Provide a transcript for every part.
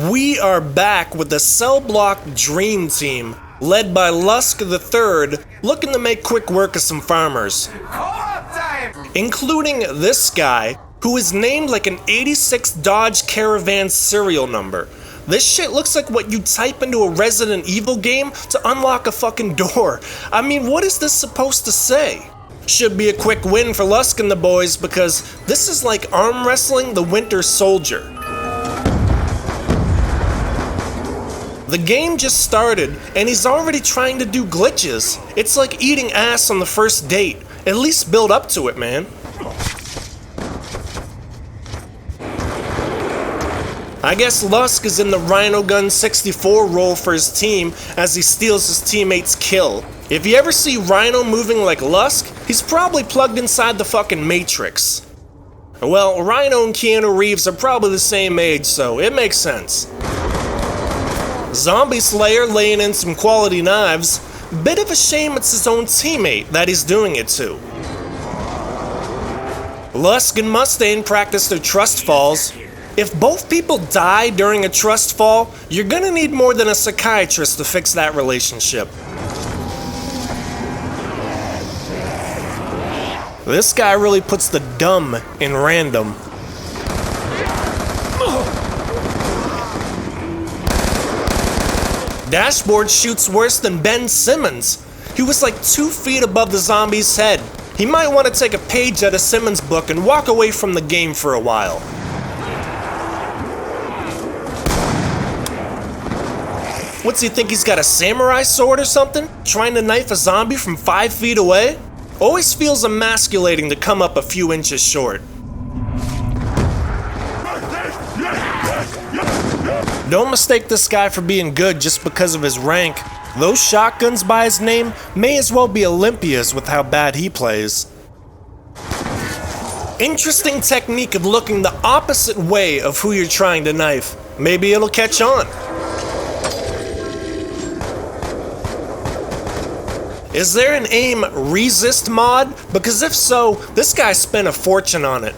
We are back with the Cell Block Dream Team, led by Lusk III, looking to make quick work of some farmers. Including this guy, who is named like an 86 Dodge Caravan serial number. This shit looks like what you type into a Resident Evil game to unlock a fucking door. I mean, what is this supposed to say? Should be a quick win for Lusk and the boys because this is like arm wrestling the Winter Soldier. The game just started and he's already trying to do glitches. It's like eating ass on the first date. At least build up to it, man. I guess Lusk is in the Rhino Gun 64 role for his team as he steals his teammate's kill. If you ever see Rhino moving like Lusk, he's probably plugged inside the fucking Matrix. Well, Rhino and Keanu Reeves are probably the same age, so it makes sense. Zombie Slayer laying in some quality knives. Bit of a shame it's his own teammate that he's doing it to. Lusk and Mustang practice their trust falls. If both people die during a trust fall, you're gonna need more than a psychiatrist to fix that relationship. This guy really puts the dumb in random. Dashboard shoots worse than Ben Simmons. He was like 2 feet above the zombie's head. He might want to take a page out of Simmons' book and walk away from the game for a while. What's he think, he's got a samurai sword or something? Trying to knife a zombie from 5 feet away? Always feels emasculating to come up a few inches short. Don't mistake this guy for being good just because of his rank. Those shotguns by his name may as well be Olympias with how bad he plays. Interesting technique of looking the opposite way of who you're trying to knife. Maybe it'll catch on. Is there an aim resist mod? Because if so, this guy spent a fortune on it.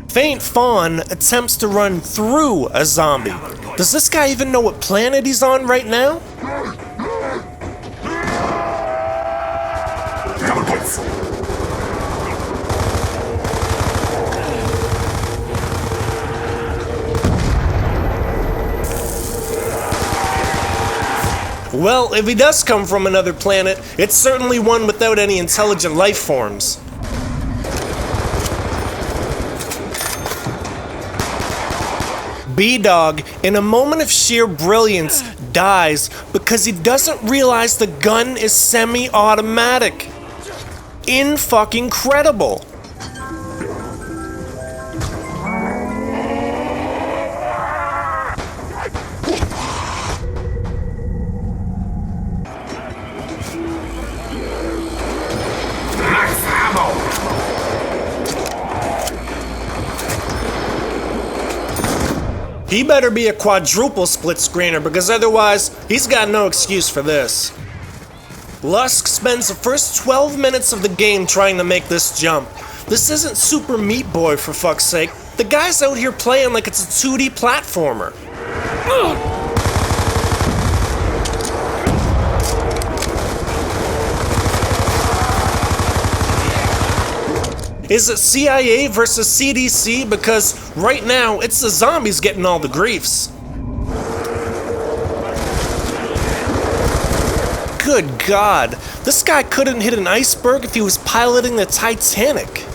Faint Fawn attempts to run through a zombie. Does this guy even know what planet he's on right now? Well, if he does come from another planet, it's certainly one without any intelligent life forms. B-Dog, in a moment of sheer brilliance, dies because he doesn't realize the gun is semi-automatic. In-fucking-credible. He better be a quadruple split screener because otherwise, he's got no excuse for this. Lusk spends the first 12 minutes of the game trying to make this jump. This isn't Super Meat Boy for fuck's sake. The guy's out here playing like it's a 2D platformer. Is it CIA versus CDC? Because right now, it's the zombies getting all the griefs. Good God, this guy couldn't hit an iceberg if he was piloting the Titanic.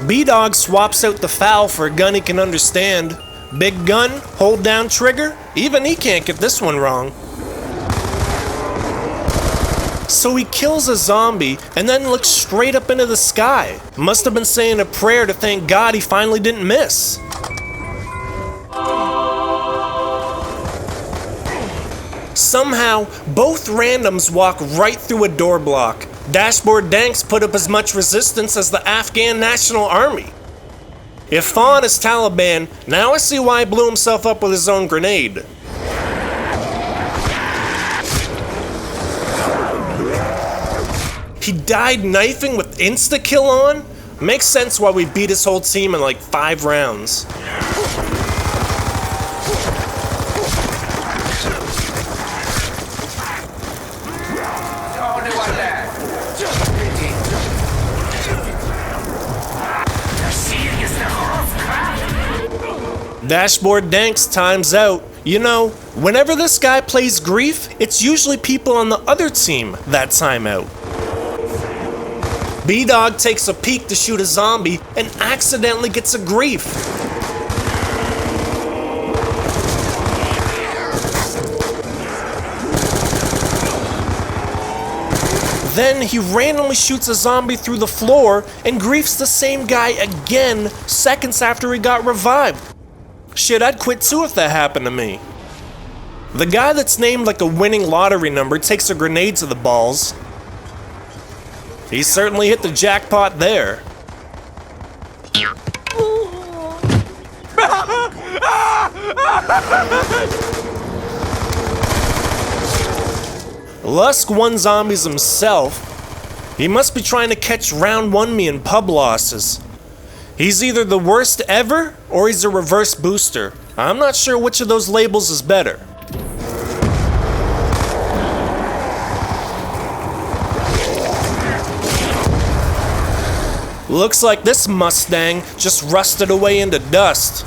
B-Dog swaps out the FAL for a gun he can understand. Big gun, hold down trigger, even he can't get this one wrong. So he kills a zombie and then looks straight up into the sky. Must have been saying a prayer to thank God he finally didn't miss. Somehow, both randoms walk right through a door block. Dashboard Danks put up as much resistance as the Afghan National Army. If Fawn is Taliban, now I see why he blew himself up with his own grenade. He died knifing with insta-kill on? Makes sense why we beat his whole team in like 5 rounds. Dashboard Danks times out. You know, whenever this guy plays Grief, it's usually people on the other team that time out. B-Dog takes a peek to shoot a zombie and accidentally gets a Grief. Then he randomly shoots a zombie through the floor and griefs the same guy again seconds after he got revived. Shit, I'd quit too if that happened to me. The guy that's named like a winning lottery number takes a grenade to the balls. He certainly hit the jackpot there. Lusk won zombies himself. He must be trying to catch round 1 me in pub losses. He's either the worst ever, or he's a reverse booster. I'm not sure which of those labels is better. Looks like this Mustang just rusted away into dust.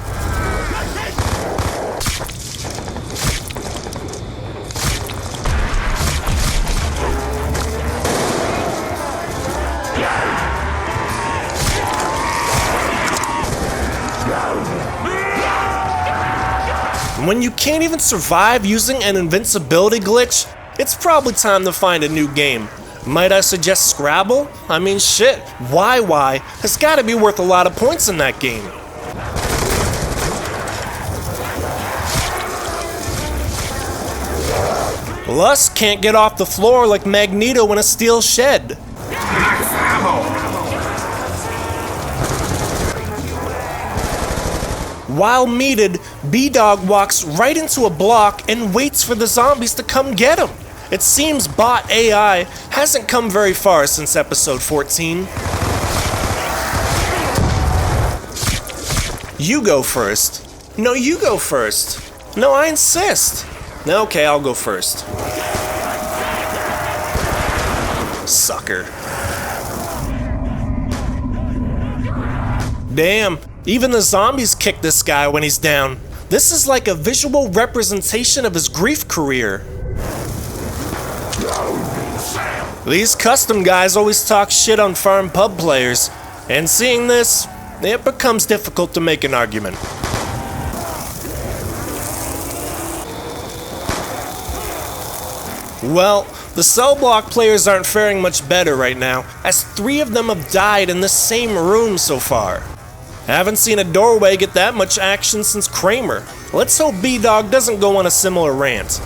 When you can't even survive using an invincibility glitch, it's probably time to find a new game. Might I suggest Scrabble? I mean shit, YY has gotta be worth a lot of points in that game. Lusk can't get off the floor like Magneto in a steel shed. While meated, B-Dog walks right into a block and waits for the zombies to come get him. It seems bot AI hasn't come very far since episode 14. You go first. No, you go first. No, I insist. Okay, I'll go first. Sucker. Damn, even the zombies kick this guy when he's down. This is like a visual representation of his grief career. These custom guys always talk shit on farm pub players, and seeing this, it becomes difficult to make an argument. Well, the cell block players aren't faring much better right now, as 3 of them have died in the same room so far. Haven't seen a doorway get that much action since Kramer. Let's hope B-Dog doesn't go on a similar rant.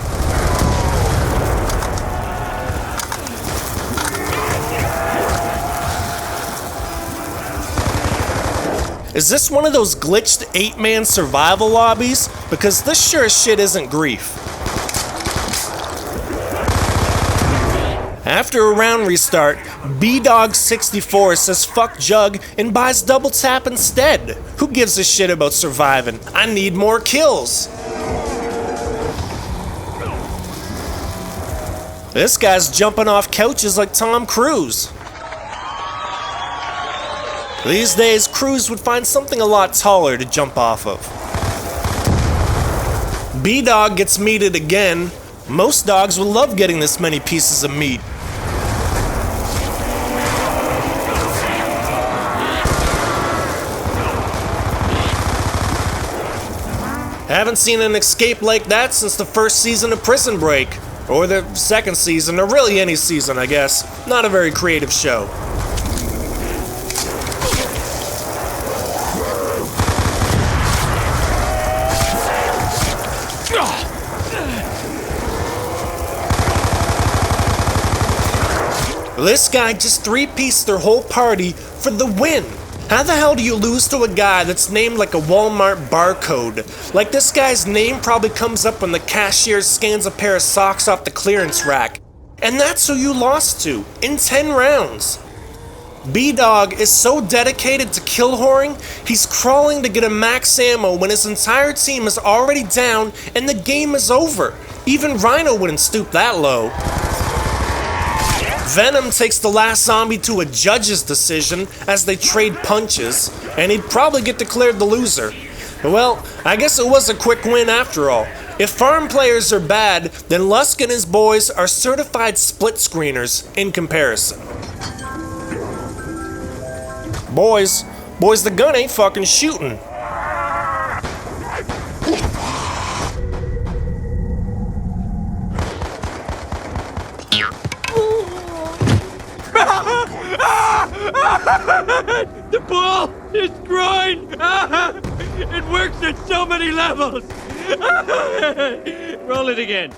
Is this one of those glitched 8-man survival lobbies? Because this sure as shit isn't Grief. After a round restart, B-Dog64 says fuck Jug and buys double tap instead. Who gives a shit about surviving? I need more kills. This guy's jumping off couches like Tom Cruise. These days, Cruise would find something a lot taller to jump off of. B-Dog gets meated again. Most dogs would love getting this many pieces of meat. Haven't seen an escape like that since the first season of Prison Break. Or the second season, or really any season, I guess. Not a very creative show. This guy just 3-pieced their whole party for the win. How the hell do you lose to a guy that's named like a Walmart barcode? Like this guy's name probably comes up when the cashier scans a pair of socks off the clearance rack. And that's who you lost to, in 10 rounds. B-Dog is so dedicated to kill whoring, he's crawling to get a max ammo when his entire team is already down and the game is over. Even Rhino wouldn't stoop that low. Venom takes the last zombie to a judge's decision as they trade punches, and he'd probably get declared the loser. Well, I guess it was a quick win after all. If farm players are bad, then Lusk and his boys are certified split screeners in comparison. Boys, the gun ain't fucking shooting. The ball is groin! It works at so many levels! Roll it again.